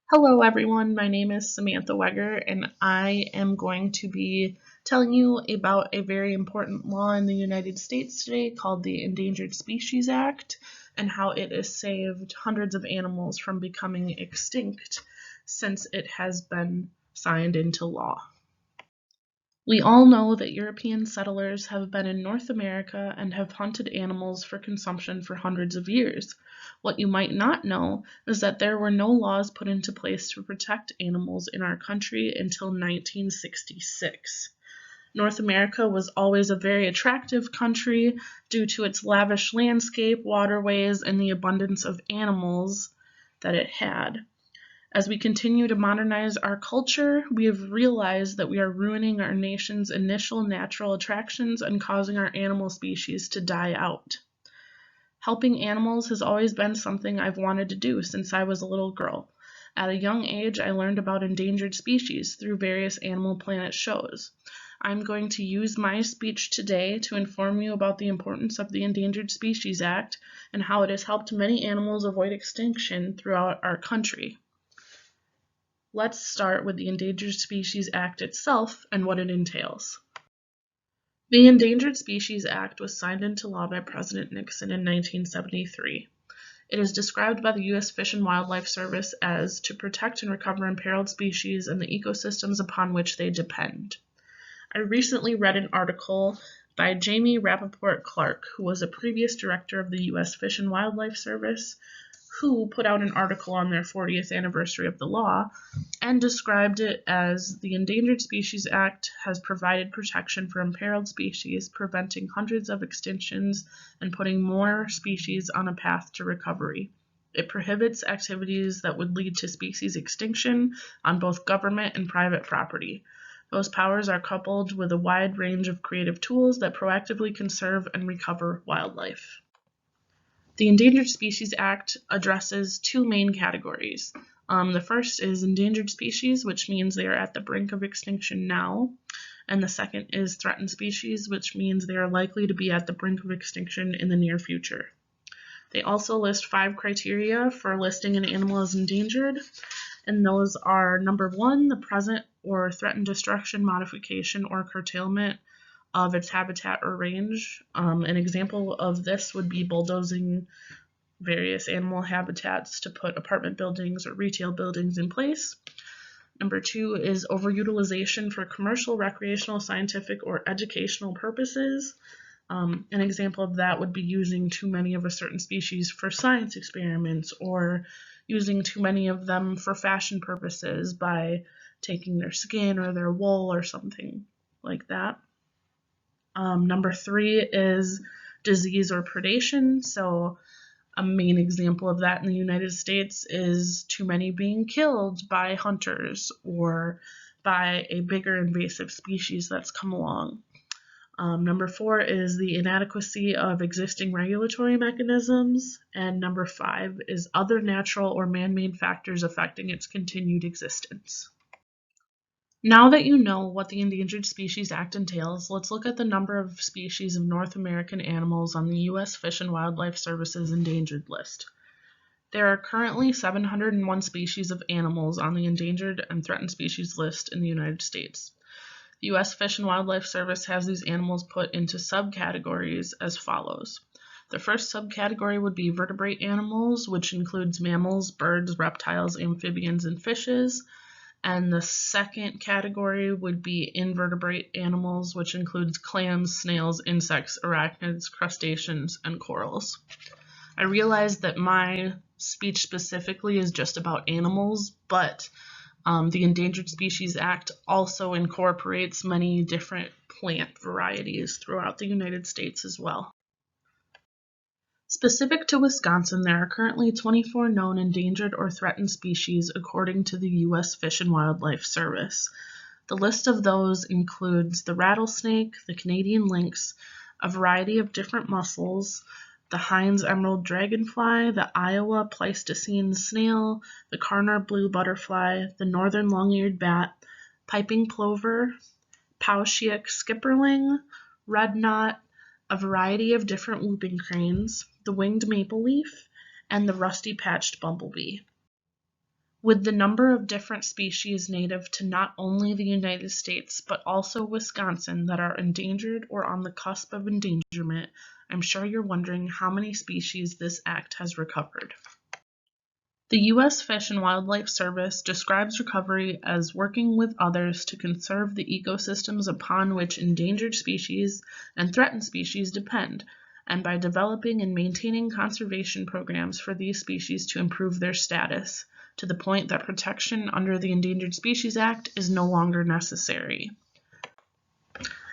Hello everyone, my name is Samantha Weger and I am going to be telling you about a very important law in the United States today called the Endangered Species Act and how it has saved hundreds of animals from becoming extinct since it has been signed into law. We all know that European settlers have been in North America and have hunted animals for consumption for hundreds of years. What you might not know is that there were no laws put into place to protect animals in our country until 1966. North America was always a very attractive country due to its lavish landscape, waterways, and the abundance of animals that it had. As we continue to modernize our culture, we have realized that we are ruining our nation's initial natural attractions and causing our animal species to die out. Helping animals has always been something I've wanted to do since I was a little girl. At a young age, I learned about endangered species through various Animal Planet shows. I'm going to use my speech today to inform you about the importance of the Endangered Species Act and how it has helped many animals avoid extinction throughout our country. Let's start with the Endangered Species Act itself and what it entails. The Endangered Species Act was signed into law by President Nixon in 1973. It is described by the U.S. Fish and Wildlife Service as to protect and recover imperiled species and the ecosystems upon which they depend. I recently read an article by Jamie Rappaport Clark, who was a previous director of the U.S. Fish and Wildlife Service, who put out an article on their 40th anniversary of the law and described it as the Endangered Species Act has provided protection for imperiled species, preventing hundreds of extinctions and putting more species on a path to recovery. It prohibits activities that would lead to species extinction on both government and private property. Those powers are coupled with a wide range of creative tools that proactively conserve and recover wildlife. The Endangered Species Act addresses two main categories. The first is endangered species, which means they are at the brink of extinction now. And the second is threatened species, which means they are likely to be at the brink of extinction in the near future. They also list 5 criteria for listing an animal as endangered, and those are number 1, the present or threatened destruction, modification, or curtailment of its habitat or range. An example of this would be bulldozing various animal habitats to put apartment buildings or retail buildings in place. Number 2 is overutilization for commercial, recreational, scientific, or educational purposes. An example of that would be using too many of a certain species for science experiments or using too many of them for fashion purposes by taking their skin or their wool or something like that. Number 3 is disease or predation. So a main example of that in the United States is too many being killed by hunters or by a bigger invasive species that's come along. Number 4 is the inadequacy of existing regulatory mechanisms. And number 5 is other natural or man-made factors affecting its continued existence. Now that you know what the Endangered Species Act entails, let's look at the number of species of North American animals on the U.S. Fish and Wildlife Service's endangered list. There are currently 701 species of animals on the endangered and threatened species list in the United States. The U.S. Fish and Wildlife Service has these animals put into subcategories as follows. The first subcategory would be vertebrate animals, which includes mammals, birds, reptiles, amphibians, and fishes. And the second category would be invertebrate animals, which includes clams, snails, insects, arachnids, crustaceans, and corals. I realize that my speech specifically is just about animals, but the Endangered Species Act also incorporates many different plant varieties throughout the United States as well. Specific to Wisconsin, there are currently 24 known endangered or threatened species according to the U.S. Fish and Wildlife Service. The list of those includes the rattlesnake, the Canadian lynx, a variety of different mussels, the Hines emerald dragonfly, the Iowa Pleistocene snail, the Carnar blue butterfly, the northern long-eared bat, piping plover, Pauschiac skipperling, red knot, a variety of different whooping cranes, the winged maple leaf, and the rusty-patched bumblebee. With the number of different species native to not only the United States, but also Wisconsin that are endangered or on the cusp of endangerment, I'm sure you're wondering how many species this act has recovered. The U.S. Fish and Wildlife Service describes recovery as working with others to conserve the ecosystems upon which endangered species and threatened species depend, and by developing and maintaining conservation programs for these species to improve their status, to the point that protection under the Endangered Species Act is no longer necessary.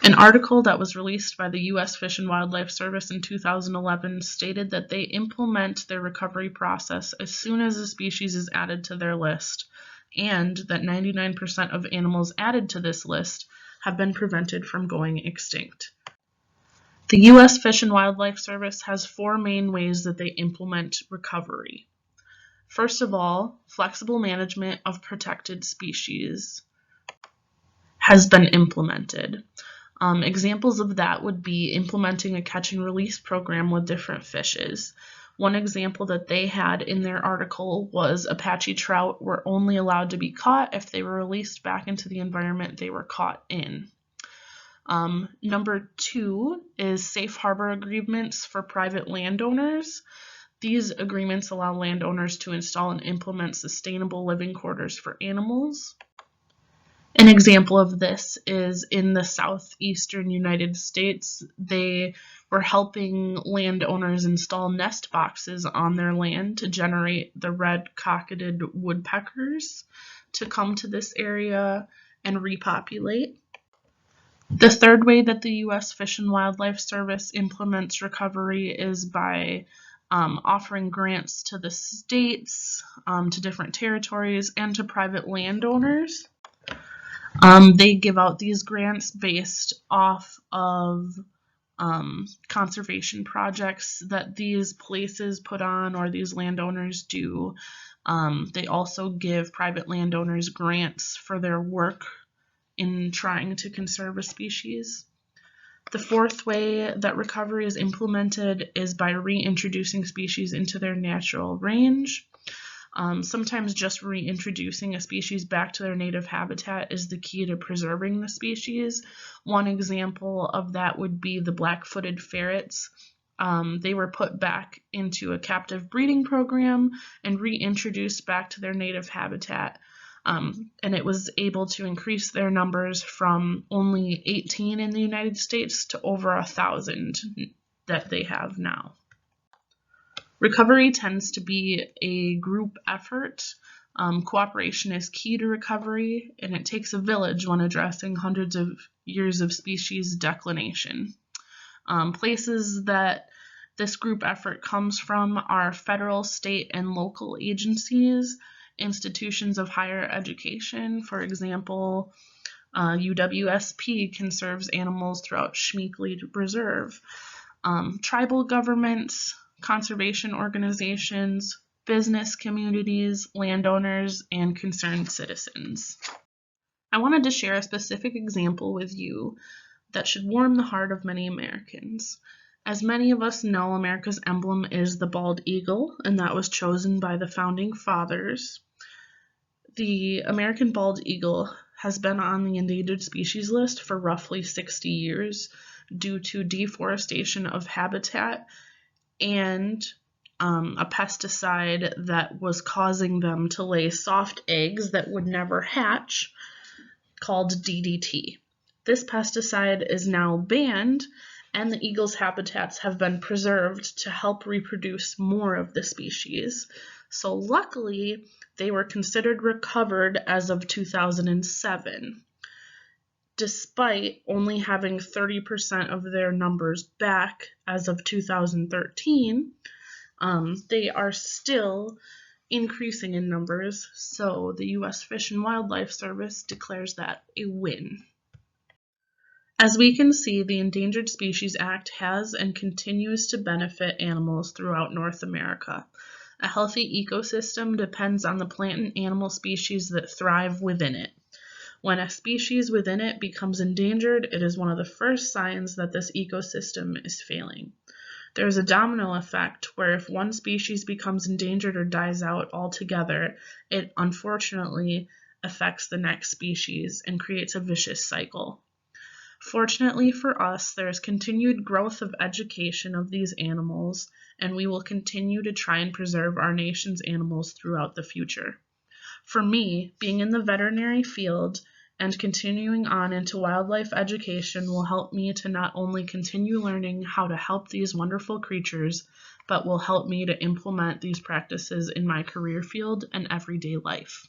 An article that was released by the U.S. Fish and Wildlife Service in 2011 stated that they implement their recovery process as soon as a species is added to their list, and that 99% of animals added to this list have been prevented from going extinct. The U.S. Fish and Wildlife Service has 4 main ways that they implement recovery. First of all, flexible management of protected species has been implemented. Examples of that would be implementing a catch and release program with different fishes. One example that they had in their article was Apache trout were only allowed to be caught if they were released back into the environment they were caught in. Number 2 is safe harbor agreements for private landowners. These agreements allow landowners to install and implement sustainable living quarters for animals. An example of this is in the southeastern United States. They were helping landowners install nest boxes on their land to generate the red-cocketed woodpeckers to come to this area and repopulate. The third way that the U.S. Fish and Wildlife Service implements recovery is by offering grants to the states, to different territories, and to private landowners. They give out these grants based off of conservation projects that these places put on or these landowners do. They also give private landowners grants for their work in trying to conserve a species. The fourth way that recovery is implemented is by reintroducing species into their natural range. Sometimes just reintroducing a species back to their native habitat is the key to preserving the species. One example of that would be the black-footed ferrets. They were put back into a captive breeding program and reintroduced back to their native habitat. And it was able to increase their numbers from only 18 in the United States to over 1,000 that they have now. Recovery tends to be a group effort. Cooperation is key to recovery, and it takes a village when addressing hundreds of years of species declination. Places that this group effort comes from are federal, state, and local agencies, institutions of higher education. For example, UWSP conserves animals throughout Schmeekley Reserve. Tribal governments, conservation organizations, business communities, landowners, and concerned citizens. I wanted to share a specific example with you that should warm the heart of many Americans. As many of us know, America's emblem is the bald eagle, and that was chosen by the founding fathers. The American bald eagle has been on the endangered species list for roughly 60 years due to deforestation of habitat and a pesticide that was causing them to lay soft eggs that would never hatch, called DDT. This pesticide is now banned, and the eagle's habitats have been preserved to help reproduce more of the species. So luckily, they were considered recovered as of 2007. Despite only having 30% of their numbers back as of 2013, they are still increasing in numbers, so the U.S. Fish and Wildlife Service declares that a win. As we can see, the Endangered Species Act has and continues to benefit animals throughout North America. A healthy ecosystem depends on the plant and animal species that thrive within it. When a species within it becomes endangered, it is one of the first signs that this ecosystem is failing. There's a domino effect where if one species becomes endangered or dies out altogether, it unfortunately affects the next species and creates a vicious cycle. Fortunately for us, there is continued growth of education of these animals, and we will continue to try and preserve our nation's animals throughout the future. For me, being in the veterinary field and continuing on into wildlife education will help me to not only continue learning how to help these wonderful creatures, but will help me to implement these practices in my career field and everyday life.